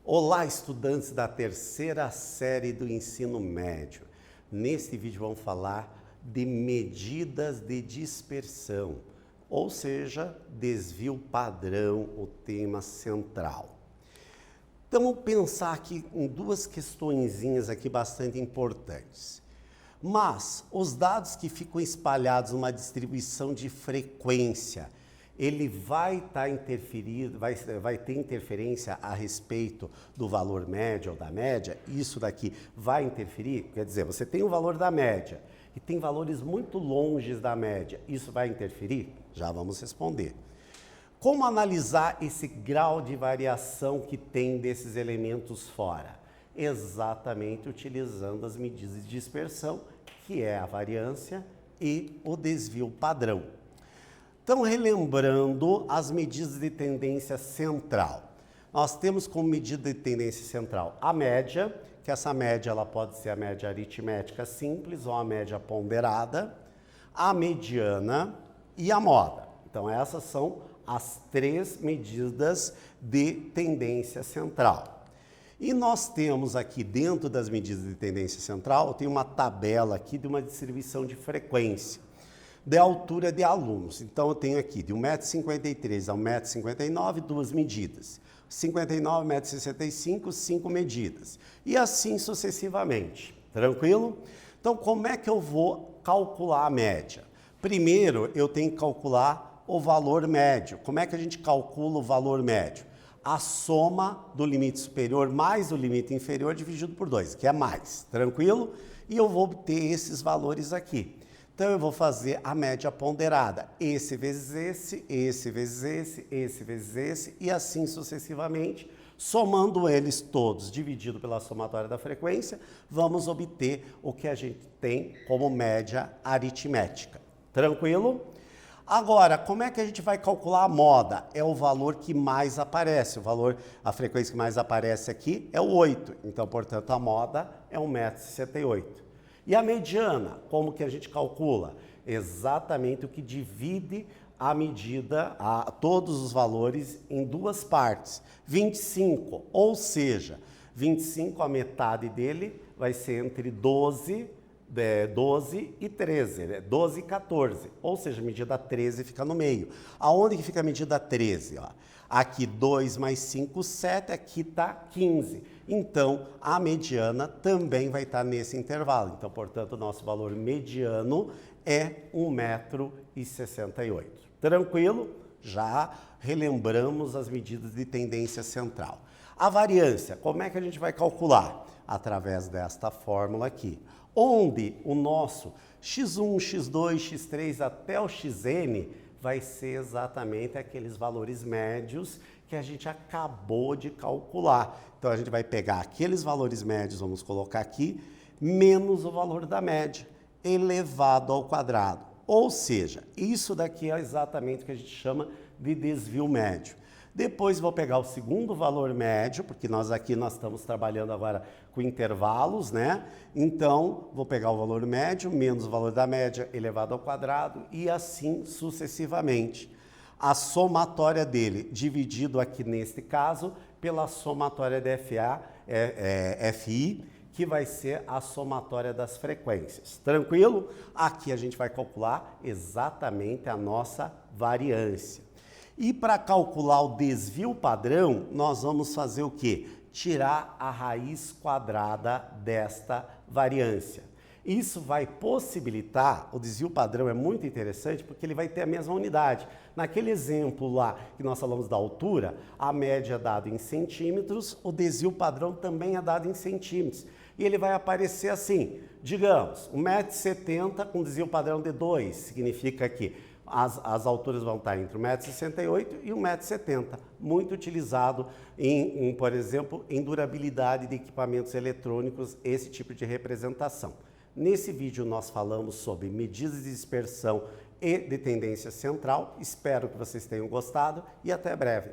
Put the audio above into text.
Olá, estudantes da terceira série do ensino médio. Neste vídeo vamos falar de medidas de dispersão, ou seja, desvio padrão, o tema central. Então vamos pensar aqui em duas questõezinhas aqui bastante importantes. Mas os dados que ficam espalhados numa distribuição de frequência, ele vai estar interferido, vai ter interferência a respeito do valor médio ou da média? Isso daqui vai interferir? Quer dizer, você tem o valor da média e tem valores muito longe da média. Isso vai interferir? Já vamos responder. Como analisar esse grau de variação que tem desses elementos fora? Exatamente utilizando as medidas de dispersão, que é a variância e o desvio padrão. Então, relembrando as medidas de tendência central. Nós temos como medida de tendência central a média, que essa média ela pode ser a média aritmética simples ou a média ponderada, a mediana e a moda. Então, essas são as três medidas de tendência central. E nós temos aqui, dentro das medidas de tendência central, eu tenho uma tabela aqui de uma distribuição de frequência de altura de alunos. Então, eu tenho aqui de 1,53 m a 1,59 m, duas medidas. 59, 1,65 m, 5 medidas. E assim sucessivamente. Tranquilo? Então, como é que eu vou calcular a média? Primeiro, eu tenho que calcular o valor médio. Como é que a gente calcula o valor médio? A soma do limite superior mais o limite inferior dividido por 2, que é mais. Tranquilo? E eu vou obter esses valores aqui. Então, eu vou fazer a média ponderada. Esse vezes esse, esse vezes esse, esse vezes esse, e assim sucessivamente, somando eles todos, dividido pela somatória da frequência, vamos obter o que a gente tem como média aritmética. Tranquilo? Agora, como é que a gente vai calcular a moda? É o valor que mais aparece. A frequência que mais aparece aqui é o 8. Então, portanto, a moda é 1,68 m. E a mediana, como que a gente calcula? Exatamente o que divide a medida, todos os valores em duas partes. 25, ou seja, 25, a metade dele vai ser entre 12 e 13, né? 12 e 14, ou seja, a medida 13 fica no meio. Aonde que fica a medida 13? Ó? Aqui 2 mais 5, 7, aqui está 15. Então, a mediana também vai estar nesse intervalo. Então, portanto, o nosso valor mediano é 1,68 m. Tranquilo? Já relembramos as medidas de tendência central. A variância, como é que a gente vai calcular? Através desta fórmula aqui, onde o nosso x1, x2, x3 até o xn vai ser exatamente aqueles valores médios que a gente acabou de calcular. Então, a gente vai pegar aqueles valores médios, vamos colocar aqui, menos o valor da média, elevado ao quadrado. Ou seja, isso daqui é exatamente o que a gente chama de desvio médio. Depois vou pegar o segundo valor médio, porque nós estamos trabalhando agora com intervalos, né? Então, vou pegar o valor médio menos o valor da média elevado ao quadrado e assim sucessivamente. A somatória dele, dividido aqui neste caso, pela somatória de FI, que vai ser a somatória das frequências. Tranquilo? Aqui a gente vai calcular exatamente a nossa variância. E para calcular o desvio padrão, nós vamos fazer o quê? Tirar a raiz quadrada desta variância. Isso vai possibilitar, o desvio padrão é muito interessante porque ele vai ter a mesma unidade. Naquele exemplo lá que nós falamos da altura, a média é dada em centímetros, o desvio padrão também é dado em centímetros. E ele vai aparecer assim, digamos, 1,70 m com desvio padrão de 2, significa que as alturas vão estar entre 1,68 m e 1,70 m, muito utilizado, por exemplo, em durabilidade de equipamentos eletrônicos, esse tipo de representação. Nesse vídeo nós falamos sobre medidas de dispersão e de tendência central. Espero que vocês tenham gostado e até breve.